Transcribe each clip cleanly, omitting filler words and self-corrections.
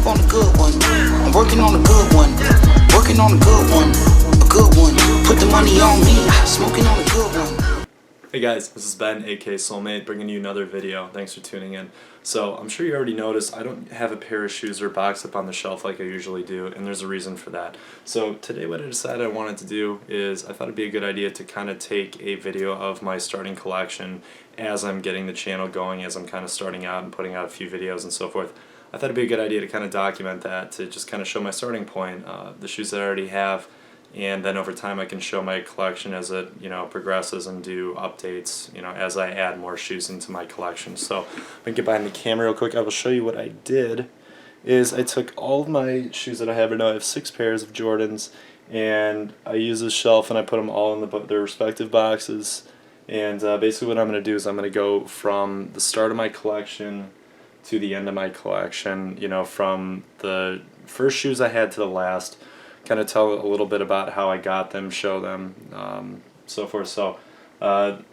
move on a good one. I'm working on a good one. Working on a good one. A good one. Put the money on me. Smoking on a good one. Hey guys, this is Ben, aka Soulmate, bringing you another video. Thanks for tuning in. So, I'm sure you already noticed I don't have a pair of shoes or box up on the shelf like I usually do, and there's a reason for that. So, today what I decided I wanted to do is I thought it'd be a good idea to kind of take a video of my starting collection as I'm getting the channel going, as I'm kind of starting out and putting out a few videos and so forth. I thought it'd be a good idea to kind of document that, to just kind of show my starting point, the shoes that I already have, and then over time I can show my collection as it progresses and do updates as I add more shoes into my collection. So if I get behind the camera real quick, I will show you what I did. Is I took all of my shoes that I have right now. I have 6 pairs of Jordans, and I use this shelf and I put them all in their respective boxes. And basically what I'm going to do is I'm going to go from the start of my collection to the end of my collection, from the first shoes I had to the last. Kind of tell a little bit about how I got them, show them, so forth. So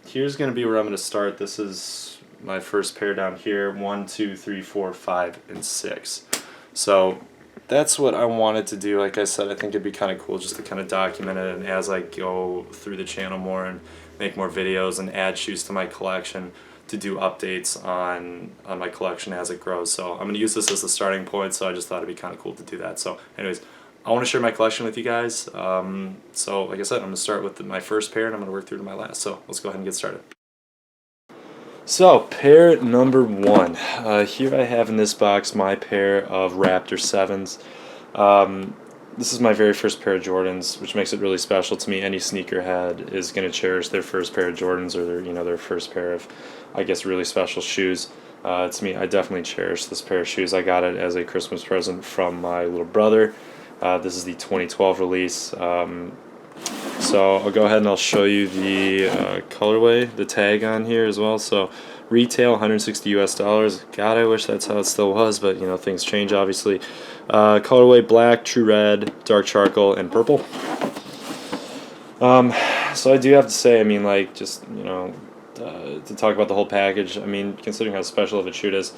here's going to be where I'm going to start. This is my first pair down here, 1, 2, 3, 4, 5, and 6. So that's what I wanted to do. Like I said, I think it'd be kind of cool just to kind of document it, and as I go through the channel more and make more videos and add shoes to my collection, to do updates on my collection as it grows. So I'm going to use this as the starting point, so I just thought it'd be kind of cool to do that. So anyways, I want to share my collection with you guys. So like I said, I'm going to start with my first pair and I'm going to work through to my last. So let's go ahead and get started. So pair number 1. Here I have in this box my pair of Raptor 7s. This is my very first pair of Jordans, which makes it really special to me. Any sneakerhead is going to cherish their first pair of Jordans, or their first pair of, I guess, really special shoes. To me, I definitely cherish this pair of shoes. I got it as a Christmas present from my little brother. This is the 2012 release. So I'll go ahead and I'll show you the colorway, the tag on here as well. So retail $160 US. God, I wish that's how it still was, but things change obviously. Colorway black, true red, dark charcoal, and purple. So I do have to say, just to talk about the whole package. Considering how special of a shoe it is,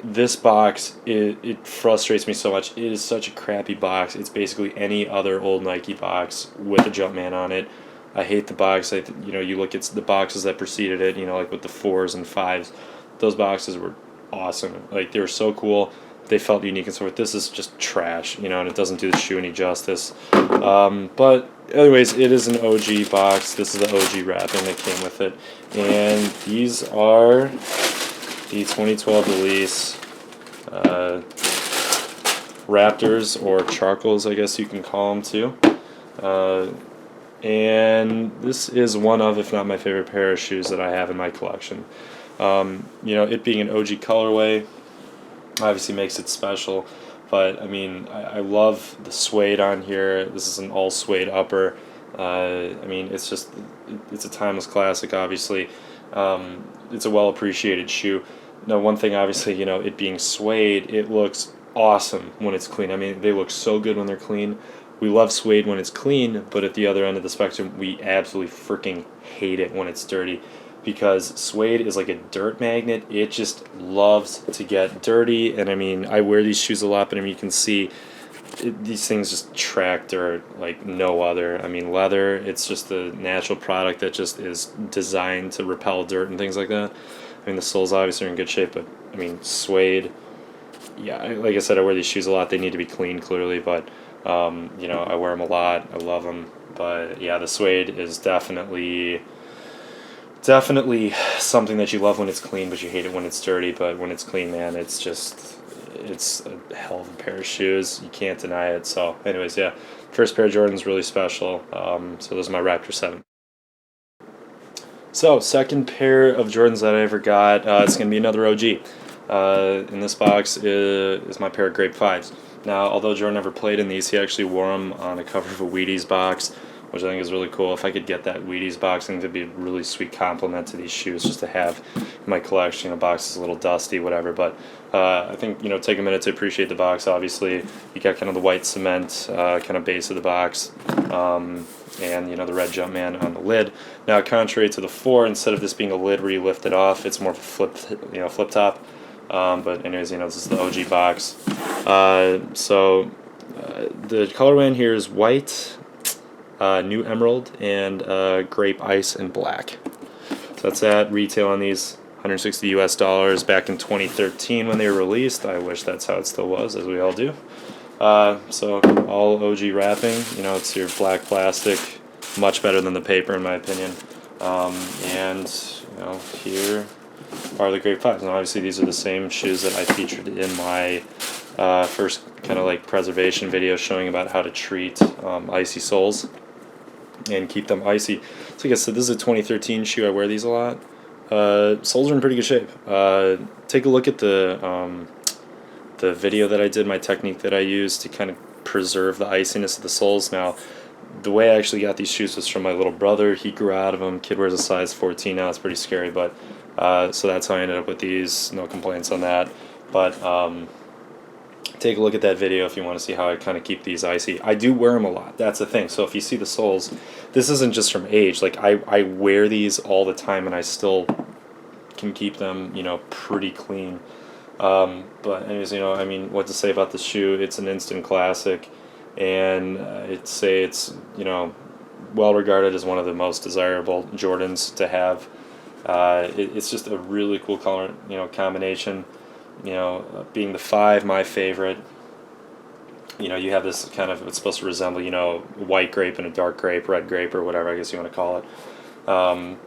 this box, it frustrates me so much. It is such a crappy box. It's basically any other old Nike box with a Jumpman on it. I hate the box. You look at the boxes that preceded it, like with the 4s and 5s. Those boxes were awesome. They were so cool. They felt unique and so forth. This is just trash, and it doesn't do the shoe any justice. But anyways, it is an OG box. This is the OG wrapping that came with it. And these are the 2012 release Raptors, or charcoals, I guess you can call them too. And this is one of, if not my favorite pair of shoes that I have in my collection. It being an OG colorway obviously makes it special, but I love the suede on here. This is an all suede upper. It's a timeless classic, obviously. It's a well appreciated shoe. Now, one thing, obviously, it being suede, it looks awesome when it's clean. They look so good when they're clean. We love suede when it's clean, but at the other end of the spectrum, we absolutely freaking hate it when it's dirty, because suede is like a dirt magnet. It just loves to get dirty, and I wear these shoes a lot, but you can see these things just track dirt like no other. Leather, it's just a natural product that just is designed to repel dirt and things like that. The soles obviously are in good shape, but suede, yeah, like I said, I wear these shoes a lot. They need to be clean, clearly, but I wear them a lot. I love them, but yeah, the suede is definitely something that you love when it's clean, but you hate it when it's dirty. But when it's clean, man, it's a hell of a pair of shoes. You can't deny it. So anyways, yeah, first pair of Jordans, really special. So those are my Raptor 7. So second pair of Jordans that I ever got, it's going to be another OG. In this box is my pair of Grape 5s. Now, although Jordan never played in these, he actually wore them on a cover of a Wheaties box, which I think is really cool. If I could get that Wheaties box, I think it'd be a really sweet compliment to these shoes just to have in my collection. The box is a little dusty, whatever, but I think, take a minute to appreciate the box. Obviously, you got kind of the white cement kind of base of the box, and the red Jumpman on the lid. Now, contrary to the 4, instead of this being a lid where you lift it off, it's more of a flip top. But anyways, you know, this is the OG box. The colorway in here is white, new emerald, and grape ice and black. So that's at retail on these, $160 US back in 2013 when they were released. I wish that's how it still was, as we all do. So all OG wrapping, you know, it's your black plastic, much better than the paper in my opinion. And you know, here are the Grape 5s. Now obviously these are the same shoes that I featured in my first kind of like preservation video showing about how to treat icy soles and keep them icy. So like I said, this is a 2013 shoe. I wear these a lot. Soles are in pretty good shape. Take a look at the video that I did, my technique that I used to kind of preserve the iciness of the soles. Now, the way I actually got these shoes was from my little brother. He grew out of them. Kid wears a size 14 now. It's pretty scary, but so that's how I ended up with these. No complaints on that. But take a look at that video if you want to see how I kind of keep these icy. I do wear them a lot. That's the thing. So if you see the soles, this isn't just from age. Like I wear these all the time, and I still can keep them, you know, pretty clean. But anyways, you know, I mean, what to say about the shoe? It's an instant classic, and it's, you know, well regarded as one of the most desirable Jordans to have. It's just a really cool color, you know, combination. You know, being the 5, my favorite. You know, you have this kind of, it's supposed to resemble, you know, white grape and a dark grape, red grape, or whatever I guess you want to call it.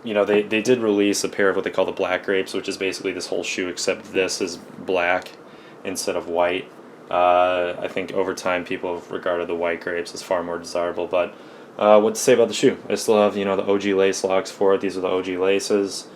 You know, they did release a pair of what they call the black grapes, which is basically this whole shoe, except this is black instead of white. I think over time people have regarded the white grapes as far more desirable. But what to say about the shoe? I still have, you know, the OG lace locks for it. These are the OG laces.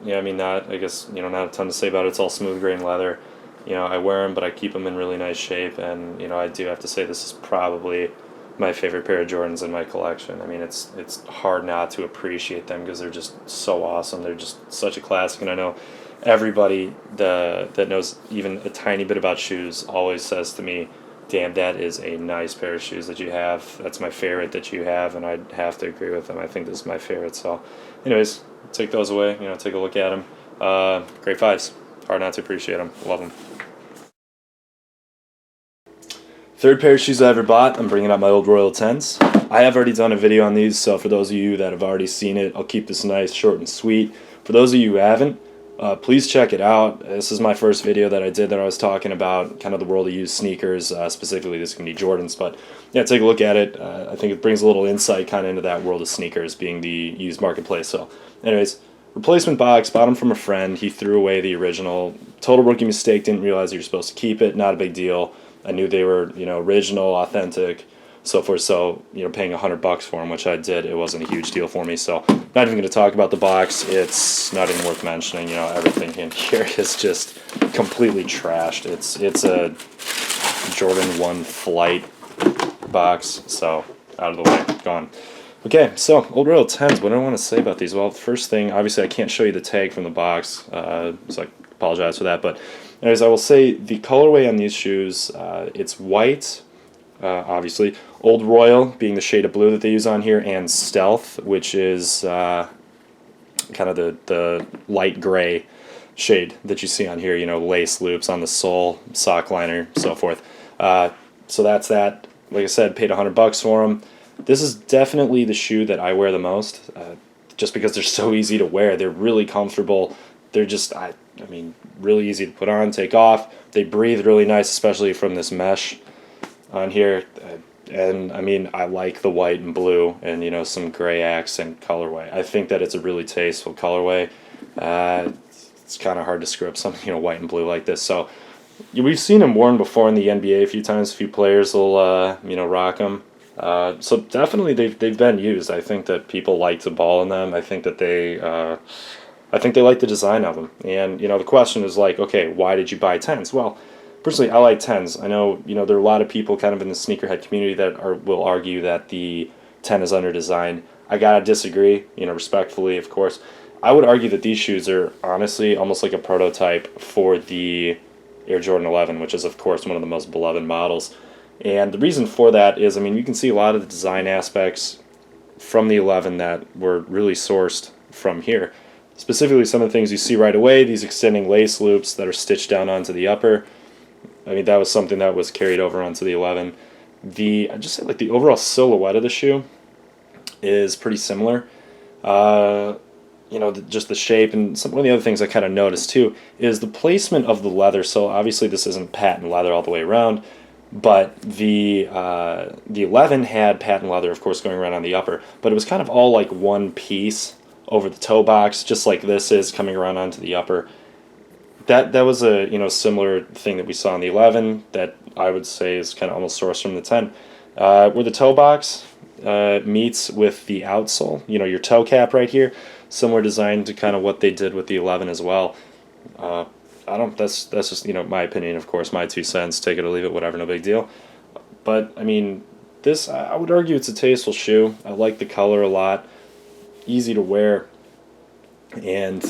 Yeah, I mean, I guess, you know, not a ton to say about it. It's all smooth grain leather. You know, I wear them, but I keep them in really nice shape. And, you know, I do have to say this is probably my favorite pair of Jordans in my collection. I mean, it's hard not to appreciate them because they're just so awesome. They're just such a classic. And I know everybody that knows even a tiny bit about shoes always says to me, damn, that is a nice pair of shoes that you have. That's my favorite that you have, and I'd have to agree with them. I think this is my favorite. So anyways, take those away, you know, take a look at them. Grape 5s. Hard not to appreciate them. Love them. Third pair of shoes I ever bought, I'm bringing up my old Royal 10s. I have already done a video on these, so for those of you that have already seen it, I'll keep this nice, short, and sweet. For those of you who haven't, please check it out. This is my first video that I did that I was talking about kind of the world of used sneakers. Specifically, this can be Jordans, but yeah, take a look at it. I think it brings a little insight kind of into that world of sneakers, being the used marketplace. So anyways, replacement box, bought them from a friend. He threw away the original. Total rookie mistake, didn't realize you were supposed to keep it. Not a big deal. I knew they were, you know, original, authentic, so forth. So, you know, paying $100 for them, which I did, it wasn't a huge deal for me. So, not even going to talk about the box. It's not even worth mentioning. You know, everything in here is just completely trashed. It's a Jordan 1 Flight box. So, out of the way, gone. Okay, so old Royal 10s. What do I want to say about these? Well, first thing, obviously, I can't show you the tag from the box, so I apologize for that. But anyways, I will say the colorway on these shoes, it's white, obviously. Old Royal being the shade of blue that they use on here, and Stealth, which is kind of the light gray shade that you see on here. You know, lace loops on the sole, sock liner, so forth. So that's that. Like I said, paid $100 for them. This is definitely the shoe that I wear the most, just because they're so easy to wear. They're really comfortable. They're just, I mean, really easy to put on, take off. They breathe really nice, especially from this mesh on here. And I mean, I like the white and blue and, you know, some gray accent colorway. I think that it's a really tasteful colorway. It's kind of hard to screw up something, you know, white and blue like this. So we've seen them worn before in the NBA a few times. A few players will, you know, rock them. So definitely they've been used. I think that people like to ball in them. I think that they like the design of them. And, you know, the question is like, okay, why did you buy 10s? Well, personally, I like 10s. I know, you know, there are a lot of people kind of in the sneakerhead community that will argue that the 10 is under-designed. I gotta disagree, you know, respectfully, of course. I would argue that these shoes are honestly almost like a prototype for the Air Jordan 11, which is, of course, one of the most beloved models. And the reason for that is, I mean, you can see a lot of the design aspects from the 11 that were really sourced from here. Specifically, some of the things you see right away, these extending lace loops that are stitched down onto the upper. I mean, that was something that was carried over onto the 11. I just say like the overall silhouette of the shoe is pretty similar. Just the shape, and one of the other things I kind of noticed too is the placement of the leather. So obviously this isn't patent leather all the way around, but the 11 had patent leather, of course, going around on the upper, but it was kind of all like one piece over the toe box, just like this is coming around onto the upper. That was a similar thing that we saw in the 11 that I would say is kind of almost sourced from the 10, where the toe box meets with the outsole. Your toe cap right here, similar design to kind of what they did with the 11 as well. That's just my opinion, of course, my 2 cents. Take it or leave it, whatever, no big deal. But I mean, this I would argue it's a tasteful shoe. I like the color a lot, easy to wear, and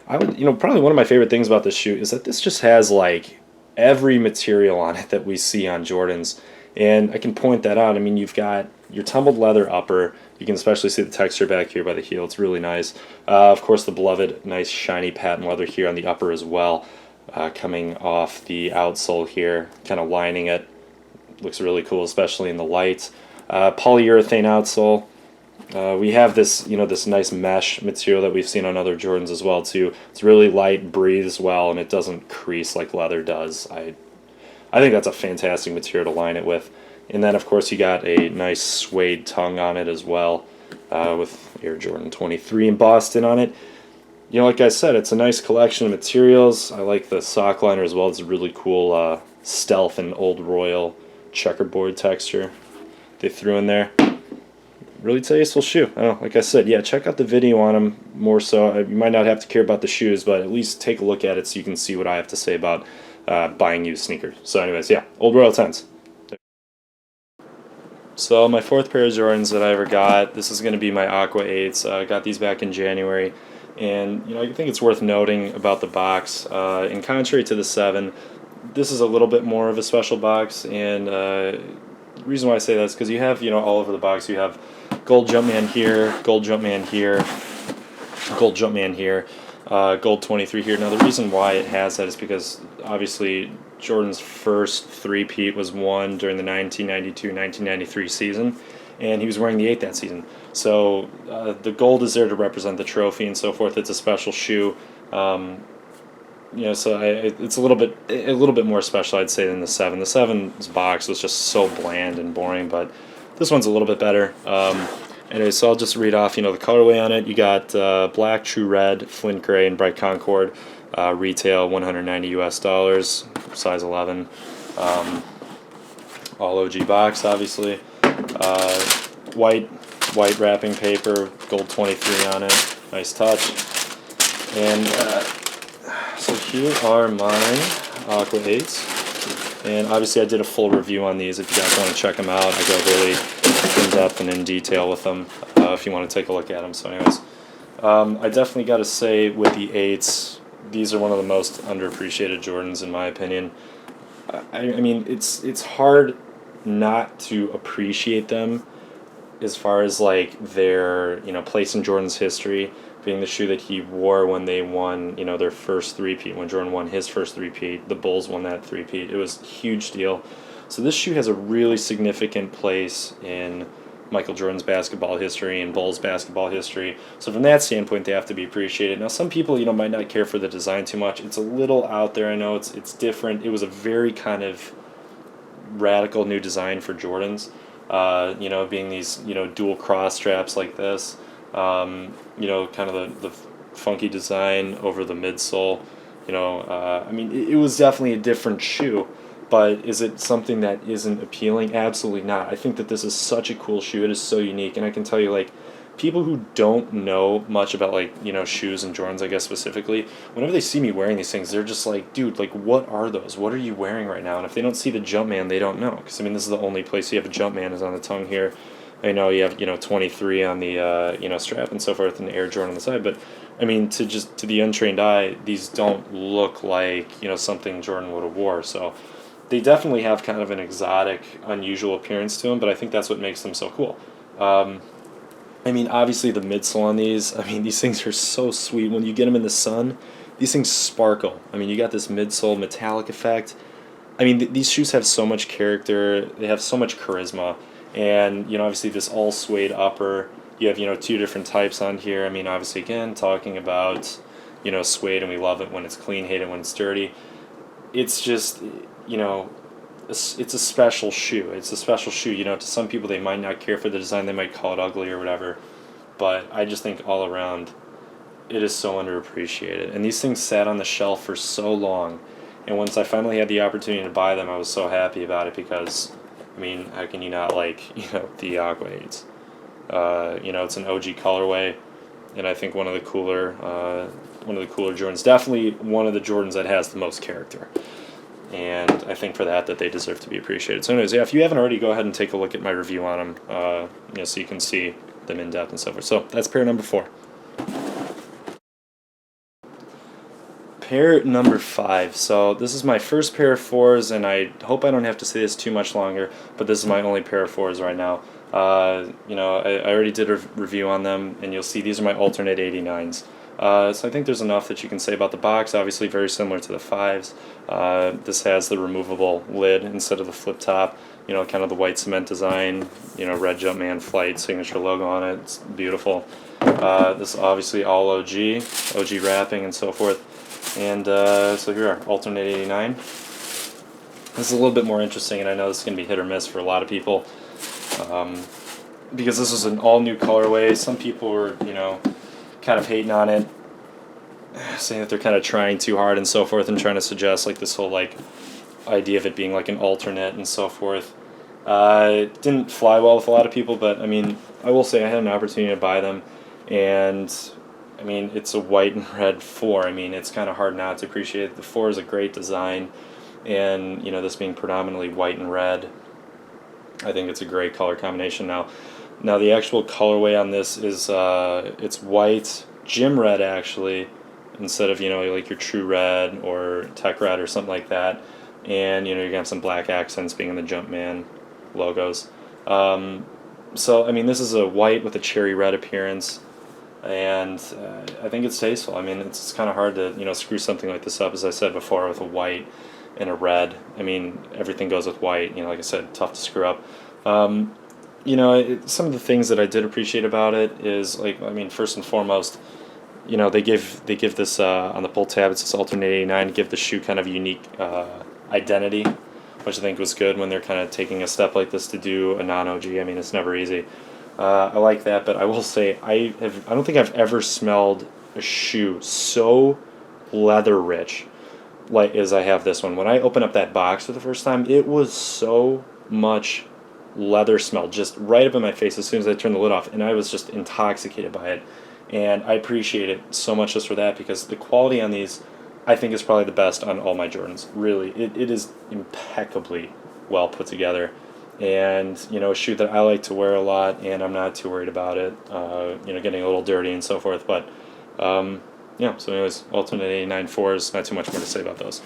I would probably one of my favorite things about this shoe is that this just has like every material on it that we see on Jordans. And I can point that out. I mean, you've got your tumbled leather upper. You can especially see the texture back here by the heel. It's really nice. Of course, the beloved nice shiny patent leather here on the upper as well, coming off the outsole here, kind of lining it. Looks really cool, especially in the light. Polyurethane outsole. We have this, this nice mesh material that we've seen on other Jordans as well too. It's really light, breathes well, and it doesn't crease like leather does. I think that's a fantastic material to line it with. And then, of course, you got a nice suede tongue on it as well, with Air Jordan 23 in Boston on it. Like I said, it's a nice collection of materials. I like the sock liner as well. It's a really cool stealth and old royal checkerboard texture they threw in there. Really tasteful shoe. I don't know, like I said, yeah, check out the video on them more so. You might not have to care about the shoes, but at least take a look at it so you can see what I have to say about buying used sneakers. So anyways, yeah, Old Royal 10s. So my 4th pair of Jordans that I ever got, this is going to be my Aqua 8s. I got these back in January. And, I think it's worth noting about the box. In contrary to the 7, this is a little bit more of a special box. And the reason why I say that is because you have, all over the box, you have gold Jumpman here, gold Jumpman here, gold Jumpman here, gold 23 here. Now the reason why it has that is because obviously Jordan's first three-peat was won during the 1992-1993 season, and he was wearing the 8 that season. So the gold is there to represent the trophy and so forth. It's a special shoe. So it's a little bit more special, I'd say, than the 7. The 7's box was just so bland and boring, but this one's a little bit better. Anyway, so I'll just read off, the colorway on it. You got black, true red, flint gray, and bright concord. Retail $190 US, size 11. All OG box, obviously. White wrapping paper, gold 23 on it. Nice touch. And so here are my Aqua 8s. And obviously I did a full review on these if you guys want to check them out. I go really in-depth and in detail with them if you want to take a look at them. So anyways, I definitely got to say with the 8s, these are one of the most underappreciated Jordans in my opinion. I mean, it's hard not to appreciate them as far as like their place in Jordan's history, being the shoe that he wore when they won their first three-peat, when Jordan won his first three-peat. The Bulls won that three-peat. It was a huge deal. So this shoe has a really significant place in Michael Jordan's basketball history and Bulls basketball history. So from that standpoint, they have to be appreciated. Now some people might not care for the design too much. It's a little out there. I know it's different. It was a very kind of radical new design for Jordans. Being these dual cross straps like this. Kind of the funky design over the midsole. I mean, it was definitely a different shoe, but is it something that isn't appealing? Absolutely not. I think that this is such a cool shoe. It is so unique, and I can tell you, like, people who don't know much about, like, shoes and Jordans, I guess, specifically, whenever they see me wearing these things, they're just like, dude, like, what are those? What are you wearing right now? And if they don't see the Jumpman, they don't know, because, I mean, this is the only place you have a Jumpman is on the tongue here. I know you have 23 on the strap and so forth, and the Air Jordan on the side, but I mean to the untrained eye, these don't look like something Jordan would have wore. So they definitely have kind of an exotic, unusual appearance to them, but I think that's what makes them so cool. I mean, obviously the midsole on these, I mean, these things are so sweet. When you get them in the sun, these things sparkle. I mean, you got this midsole metallic effect. I mean, these shoes have so much character. They have so much charisma. And, obviously this all suede upper. You have, two different types on here. I mean, obviously, again, talking about, suede, and we love it when it's clean, hate it when it's dirty. It's just, it's a special shoe. It's a special shoe. To some people, they might not care for the design. They might call it ugly or whatever. But I just think all around, it is so underappreciated. And these things sat on the shelf for so long. And once I finally had the opportunity to buy them, I was so happy about it because, I mean, how can you not like, the Aqua 8s? It's an OG colorway, and I think one of the cooler Jordans. Definitely one of the Jordans that has the most character. And I think for that they deserve to be appreciated. So anyways, yeah, if you haven't already, go ahead and take a look at my review on them, so you can see them in depth and so forth. So that's pair number 4. Pair number 5. So this is my first pair of 4s, and I hope I don't have to say this too much longer, but this is my only pair of 4s right now. I already did a review on them, and you'll see these are my alternate 89s. So I think there's enough that you can say about the box. Obviously very similar to the 5s. This has the removable lid instead of the flip top. Kind of the white cement design, red Jumpman Flight signature logo on it. It's beautiful. This is obviously all OG wrapping and so forth. And so here are alternate 89. This is a little bit more interesting, and I know this is going to be hit or miss for a lot of people, because this is an all-new colorway. Some people were, kind of hating on it, saying that they're kind of trying too hard and so forth, and trying to suggest like this whole idea of it being like an alternate and so forth. It didn't fly well with a lot of people, but I mean, I will say I had an opportunity to buy them, and I mean, it's a white and red 4. I mean, it's kind of hard not to appreciate it. The 4 is a great design, and this being predominantly white and red, I think it's a great color combination. Now the actual colorway on this is it's white gym red actually, instead of like your true red or tech red or something like that, and you're gonna have some black accents being in the Jumpman logos. So I mean, this is a white with a cherry red appearance. And I think it's tasteful. I mean, it's kind of hard to screw something like this up, as I said before, with a white and a red. I mean, everything goes with white. Like I said, tough to screw up. Some of the things that I did appreciate about it is first and foremost, they give this on the pull tab. It says alternate 89 to give the shoe kind of a unique identity, which I think was good when they're kind of taking a step like this to do a non-OG. I mean, it's never easy. I like that, but I will say I don't think I've ever smelled a shoe so leather rich as I have this one. When I opened up that box for the first time, it was so much leather smell just right up in my face as soon as I turned the lid off, and I was just intoxicated by it. And I appreciate it so much just for that, because the quality on these I think is probably the best on all my Jordans. Really, it is impeccably well put together. And a shoe that I like to wear a lot, and I'm not too worried about it getting a little dirty and so forth. But so anyways, alternate 89 4s, not too much more to say about those.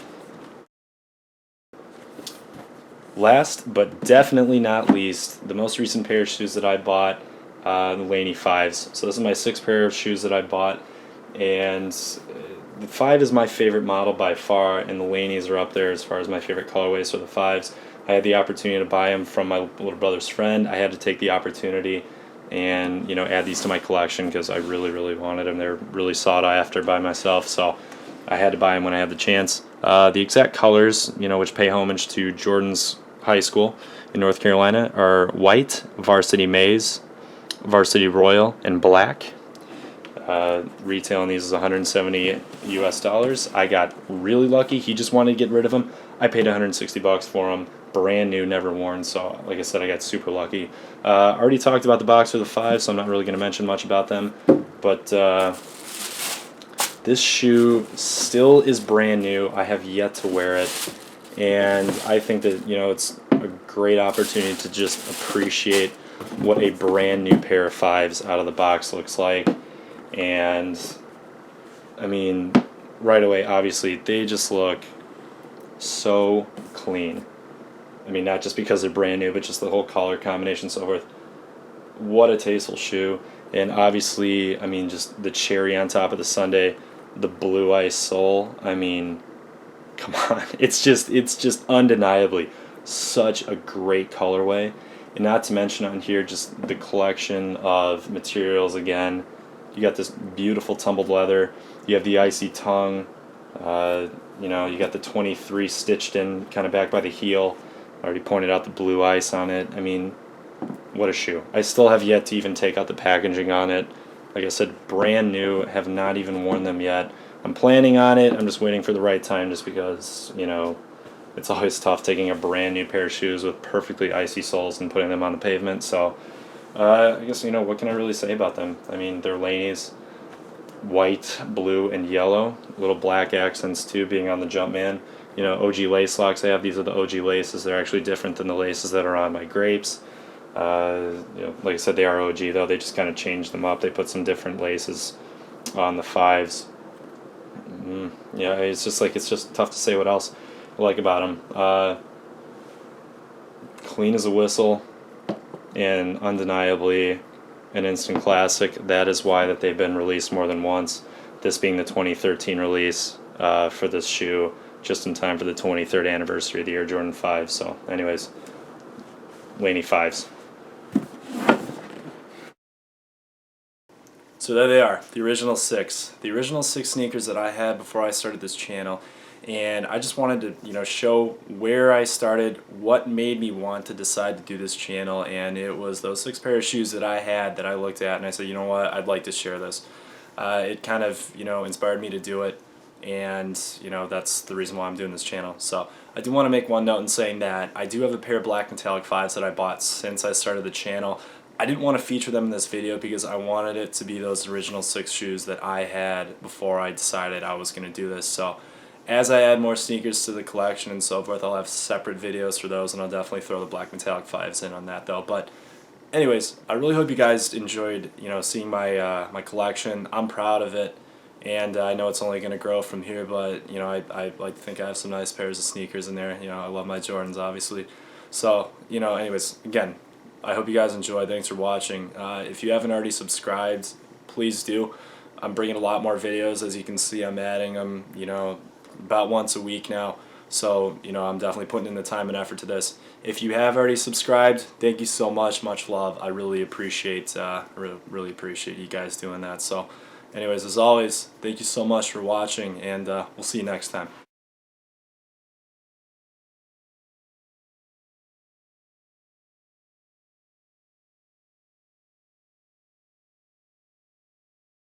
Last but definitely not least, the most recent pair of shoes that I bought, the Laney 5s. So this is my 6th pair of shoes that I bought, and the 5 is my favorite model by far, and the Laneys are up there as far as my favorite colorways for the 5s. I had the opportunity to buy them from my little brother's friend. I had to take the opportunity and add these to my collection because I really, really wanted them. They're really sought after by myself, so I had to buy them when I had the chance. The exact colors, which pay homage to Jordan's high school in North Carolina, are white, varsity maize, varsity royal, and black. Retail on these is $170 US. I got really lucky. He just wanted to get rid of them. I paid $160 for them. Brand new, never worn, so like I said, I got super lucky. Already talked about the box for the 5, so I'm not really going to mention much about them, but this shoe still is brand new. I have yet to wear it, and I think that it's a great opportunity to just appreciate what a brand new pair of 5s out of the box looks like. And I mean, right away, obviously, they just look so clean. I mean, not just because they're brand new, but just the whole color combination and so forth. What a tasteful shoe. And obviously, I mean, just the cherry on top of the sundae, the Blue Ice Sole. I mean, come on, it's just undeniably such a great colorway. And not to mention on here just the collection of materials again. You got this beautiful tumbled leather. You have the icy tongue. You got the 23 stitched in kind of back by the heel. I already pointed out the blue ice on it. I mean, what a shoe. I still have yet to even take out the packaging on it. Like I said, brand new. Have not even worn them yet. I'm planning on it. I'm just waiting for the right time just because, it's always tough taking a brand new pair of shoes with perfectly icy soles and putting them on the pavement. So, I guess, what can I really say about them? I mean, they're Laney's, white, blue, and yellow. Little black accents too, being on the Jumpman. OG lace locks I have. These are the OG laces. They're actually different than the laces that are on my grapes. Like I said, they are OG though. They just kind of changed them up. They put some different laces on the 5s. Yeah, it's just tough to say what else I like about them. Clean as a whistle, and undeniably an instant classic. That is why that they've been released more than once. This being the 2013 release for this shoe, just in time for the 23rd anniversary of the Air Jordan 5. So, anyways, Laney 5s. So there they are, the original 6. The original 6 sneakers that I had before I started this channel. And I just wanted to, show where I started, what made me want to decide to do this channel, and it was those 6 pair of shoes that I had that I looked at and I said, you know what, I'd like to share this. It kind of, inspired me to do it, and, that's the reason why I'm doing this channel. So I do want to make one note in saying that I do have a pair of black metallic 5s that I bought since I started the channel. I didn't want to feature them in this video because I wanted it to be those original 6 shoes that I had before I decided I was going to do this. So as I add more sneakers to the collection and so forth, I'll have separate videos for those, and I'll definitely throw the black metallic 5s in on that though. But anyways, I really hope you guys enjoyed, seeing my my collection. I'm proud of it, and I know it's only going to grow from here. But I like to think I have some nice pairs of sneakers in there. I love my Jordans, obviously. So anyways, again, I hope you guys enjoy. Thanks for watching. If you haven't already subscribed, please do. I'm bringing a lot more videos. As you can see, I'm adding them, about once a week now. So, I'm definitely putting in the time and effort to this. If you have already subscribed, thank you so much. Much love. I really appreciate really appreciate you guys doing that. So, anyways, as always, thank you so much for watching, and we'll see you next time.